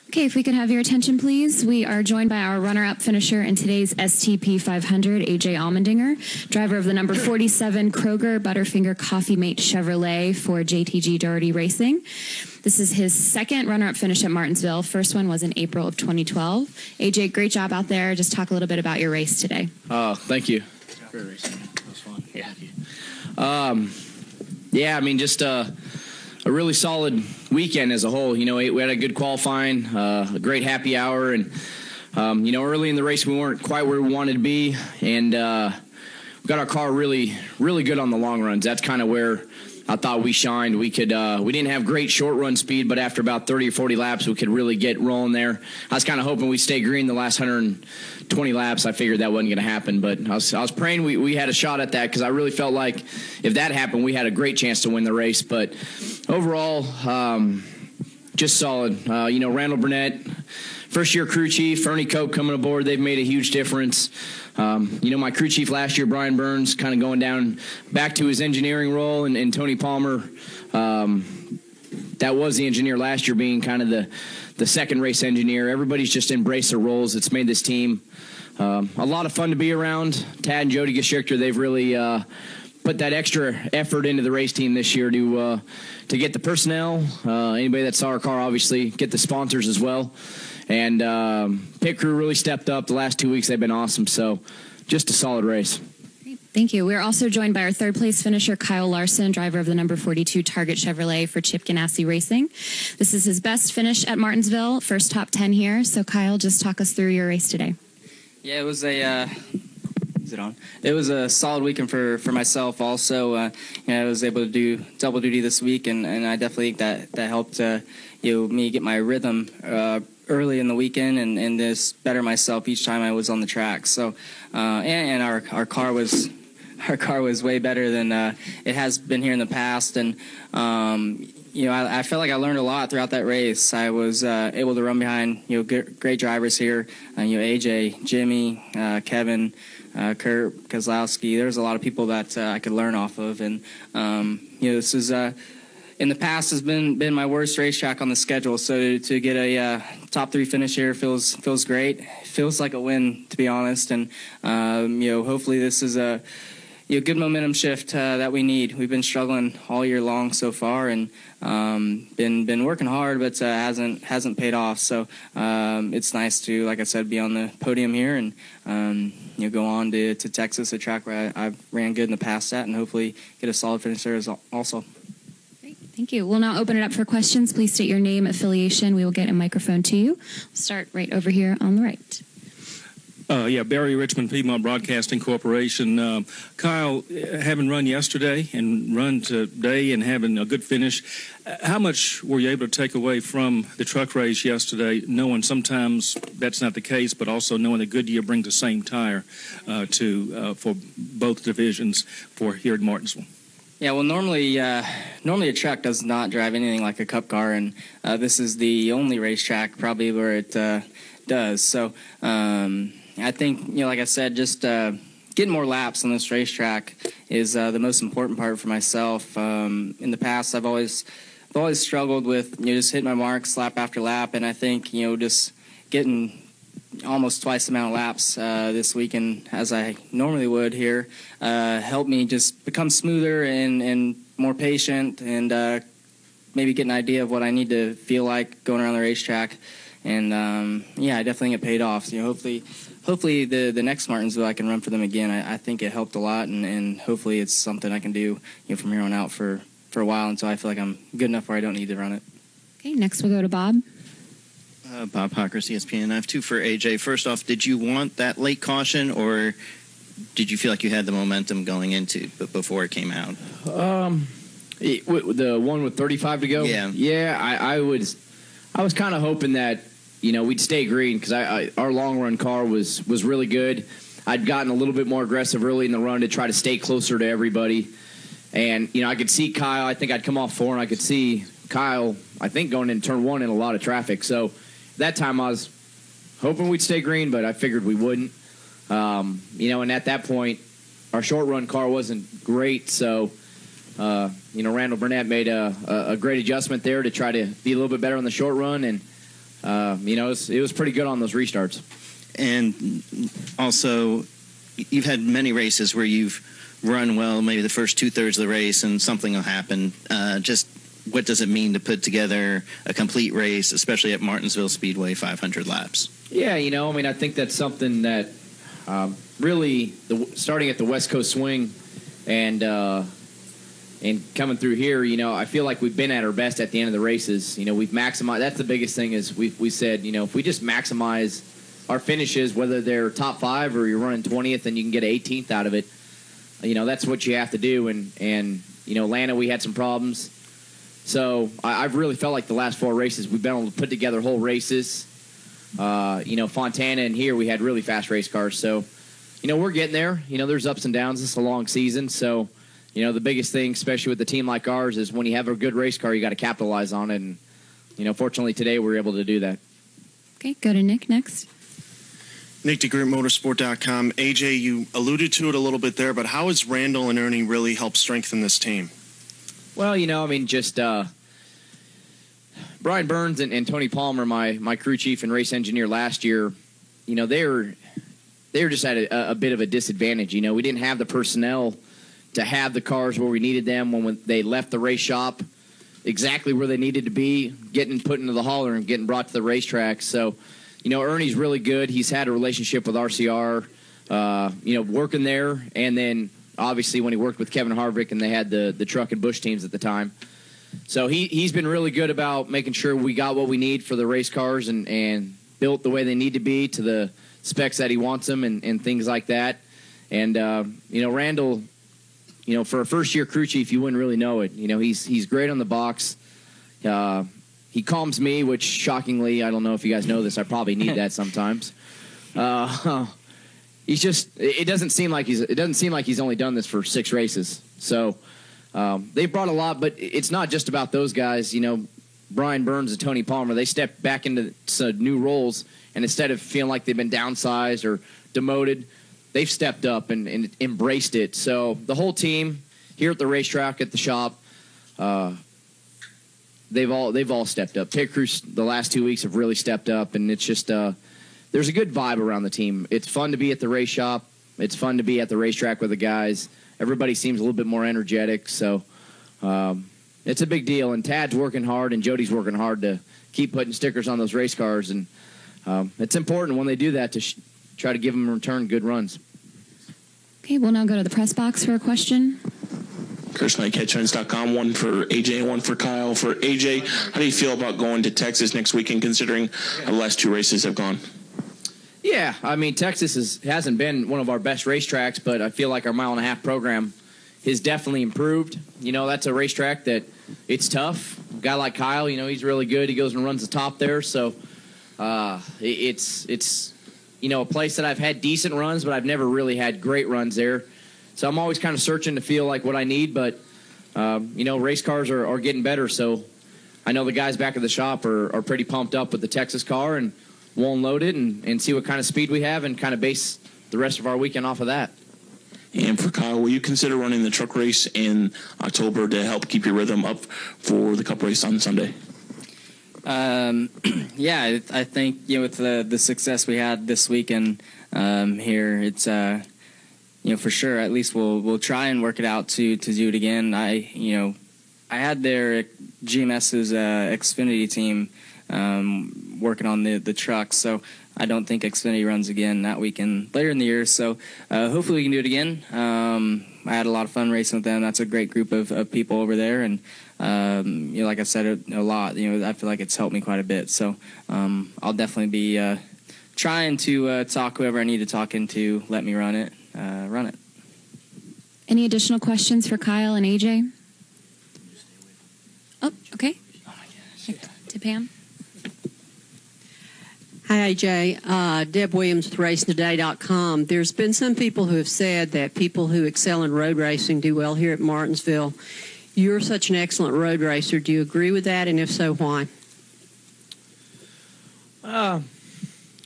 Okay, if we could have your attention, please. We are joined by our runner-up finisher in today's STP 500, AJ Allmendinger, driver of the number 47 Kroger Butterfinger Coffee Mate Chevrolet for JTG Doherty Racing. This is his second runner-up finish at Martinsville. First one was in April of 2012. AJ, great job out there. Just talk a little bit about your race today. Thank you. Great racing. That was fun. Yeah. Thank you. I mean, just a really solid weekend as a whole. You know, we had a good qualifying, a great happy hour, and early in the race we weren't quite where we wanted to be, and we got our car really good on the long runs. That's kind of where I thought we shined. We didn't have great short run speed, but after about 30 or 40 laps, we could really get rolling there. I was kind of hoping we'd stay green the last 120 laps. I figured that wasn't going to happen, but I was praying we had a shot at that, because I really felt like if that happened, we had a great chance to win the race. But overall, just solid. Randall Burnett, first-year crew chief, Ernie Koch coming aboard. They've made a huge difference. My crew chief last year, Brian Burns, kind of going down back to his engineering role, and Tony Palmer, that was the engineer last year, being kind of the second race engineer. Everybody's just embraced their roles. It's made this team a lot of fun to be around. Tad and Jody Geschichter, they've really put that extra effort into the race team this year to get the personnel, anybody that saw our car, obviously, get the sponsors as well. And pit crew really stepped up. The last 2 weeks, they've been awesome. So just a solid race. Great. Thank you. We're also joined by our third-place finisher, Kyle Larson, driver of the number 42 Target Chevrolet for Chip Ganassi Racing. This is his best finish at Martinsville, first top 10 here. So, Kyle, just talk us through your race today. Yeah, it was a... Is it on? It was a solid weekend for myself. Also, I was able to do double duty this week, and I definitely think that helped me get my rhythm early in the weekend and just better myself each time I was on the track. So, and our car was way better than it has been here in the past, and I felt like I learned a lot throughout that race. I was able to run behind great drivers here, AJ, Jimmy, Kevin, Kurt Kozlowski. There's a lot of people that I could learn off of, and this is in the past has been my worst racetrack on the schedule. So to get a top 3 finish here feels great. Feels like a win, to be honest, and hopefully this is a good momentum shift that we need. We've been struggling all year long so far, and been working hard, but hasn't paid off. So it's nice to, like I said, be on the podium here and go on to Texas, a track where I've ran good in the past at, and hopefully get a solid finish there also. Great, thank you. We'll now open it up for questions. Please state your name, affiliation. We will get a microphone to you. We'll start right over here on the right. Barry Richmond, Piedmont Broadcasting Corporation. Kyle, having run yesterday and run today and having a good finish, how much were you able to take away from the truck race yesterday, knowing sometimes that's not the case, but also knowing that Goodyear brings the same tire for both divisions for here at Martinsville? Yeah, well, normally a truck does not drive anything like a Cup car, and this is the only racetrack probably where it does. So I think, like I said, just getting more laps on this racetrack is the most important part for myself. In the past, I've always struggled with just hitting my marks lap after lap, and I think just getting almost twice the amount of laps this weekend as I normally would here helped me just become smoother and more patient, and maybe get an idea of what I need to feel like going around the racetrack. And I definitely think it paid off. Hopefully the next Martinsville I can run for them again. I think it helped a lot, and hopefully it's something I can do from here on out for a while until I feel like I'm good enough where I don't need to run it. Okay, next we'll go to Bob. Bob Hocker, ESPN. I have 2 for AJ. First off, did you want that late caution, or did you feel like you had the momentum going into before it came out? The one with 35 to go? Yeah. I was kind of hoping that we'd stay green, because our long run car was really good. I'd gotten a little bit more aggressive early in the run to try to stay closer to everybody. And, I could see Kyle. I think I'd come off 4, and I could see Kyle, I think, going in turn 1 in a lot of traffic. So that time I was hoping we'd stay green, but I figured we wouldn't. And at that point, our short run car wasn't great. So, Randall Burnett made a great adjustment there to try to be a little bit better on the short run. And it was pretty good on those restarts. And also, you've had many races where you've run well, maybe the first 2/3 of the race, and something will happen. Just what does it mean to put together a complete race, especially at Martinsville Speedway, 500 laps? Yeah, I think that's something that really, starting at the West Coast Swing and coming through here, I feel like we've been at our best at the end of the races. We've maximized. That's the biggest thing is we said, if we just maximize our finishes, whether they're top 5 or you're running 20th and you can get 18th out of it, that's what you have to do. And Atlanta, we had some problems. So I've really felt like the last 4 races we've been able to put together whole races. Fontana and here we had really fast race cars. So, we're getting there. There's ups and downs. It's a long season. So, the biggest thing, especially with a team like ours, is when you have a good race car, you got to capitalize on it. And, fortunately today we were able to do that. Okay, go to Nick next. Nick DeGroot, Motorsport.com. AJ, you alluded to it a little bit there, but how has Randall and Ernie really helped strengthen this team? Well, just Brian Burns and Tony Palmer, my crew chief and race engineer last year, they were just at a bit of a disadvantage. We didn't have the personnel to have the cars where we needed them when they left the race shop, exactly where they needed to be, getting put into the hauler and getting brought to the racetrack. So, Ernie's really good. He's had a relationship with RCR, working there, and then obviously when he worked with Kevin Harvick and they had the truck and Busch teams at the time. So he's been really good about making sure we got what we need for the race cars and built the way they need to be to the specs that he wants them and things like that. And, Randall, for a first-year crew chief, you wouldn't really know it. He's great on the box. He calms me, which shockingly, I don't know if you guys know this, I probably need that sometimes. He's just, it doesn't seem like he's only done this for 6 races. So they brought a lot, but it's not just about those guys. Brian Burns and Tony Palmer, they stepped back into new roles, and instead of feeling like they've been downsized or demoted, they've stepped up and embraced it. So the whole team here at the racetrack, at the shop, they've all stepped up. Pit crews the last 2 weeks have really stepped up, and it's just there's a good vibe around the team. It's fun to be at the race shop. It's fun to be at the racetrack with the guys. Everybody seems a little bit more energetic, so it's a big deal. And Tad's working hard, and Jody's working hard to keep putting stickers on those race cars, and it's important when they do that to try to give them in return good runs. Okay, we'll now go to the press box for a question. Chris Knight, CatchFence.com. One for AJ and one for Kyle. For AJ, how do you feel about going to Texas next weekend, considering the last 2 races have gone? Yeah, Texas hasn't been one of our best racetracks, but I feel like our mile-and-a-half program has definitely improved. That's a racetrack that it's tough. A guy like Kyle, he's really good. He goes and runs the top there. So it's a place that I've had decent runs, but I've never really had great runs there. So I'm always kind of searching to feel like what I need, but, race cars are getting better. So I know the guys back at the shop are pretty pumped up with the Texas car, and we'll unload it and see what kind of speed we have and kind of base the rest of our weekend off of that. And for Kyle, will you consider running the truck race in October to help keep your rhythm up for the Cup race on Sunday? Yeah, I think with the success we had this weekend here, it's for sure. At least we'll try and work it out to do it again. I had their GMS's Xfinity team working on the trucks, so I don't think Xfinity runs again that weekend later in the year. So hopefully we can do it again. I had a lot of fun racing with them. That's a great group of people over there, and like I said a lot, I feel like it's helped me quite a bit. So I'll definitely be trying to talk whoever I need to talk into. Let me run it. Any additional questions for Kyle and AJ? Oh, okay. Oh my gosh. To Pam. Hi, AJ. Deb Williams with RacingToday.com. There's been some people who have said that people who excel in road racing do well here at Martinsville. You're such an excellent road racer. Do you agree with that? And if so, why? I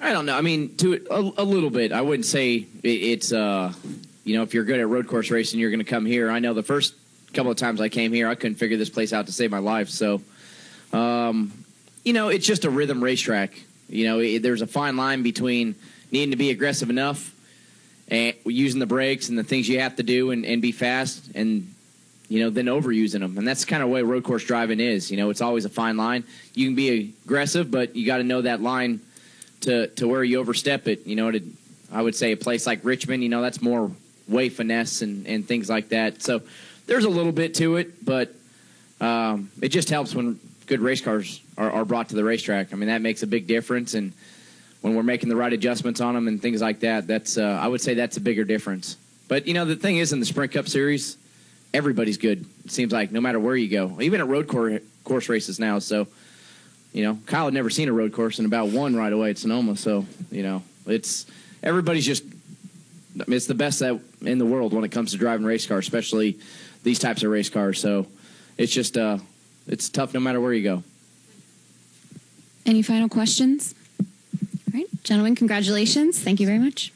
don't know. A little bit. I wouldn't say it's, if you're good at road course racing, you're going to come here. I know the first couple of times I came here, I couldn't figure this place out to save my life. So, It's just a rhythm racetrack. There's a fine line between needing to be aggressive enough and using the brakes and the things you have to do and be fast and, then overusing them. And that's kind of the way road course driving is. It's always a fine line. You can be aggressive, but you got to know that line to where you overstep it. I would say a place like Richmond, that's more way finesse and things like that. So there's a little bit to it, but it just helps when good race cars are brought to the racetrack. I mean, that makes a big difference. And when we're making the right adjustments on them and things like that, that's I would say that's a bigger difference. But, the thing is, in the Sprint Cup Series, everybody's good. It seems like no matter where you go, even at road course races now. So, Kyle had never seen a road course and about one right away at Sonoma. So, everybody's just – it's the best in the world when it comes to driving race cars, especially these types of race cars. So it's just it's tough no matter where you go. Any final questions? All right, gentlemen, congratulations. Thank you very much.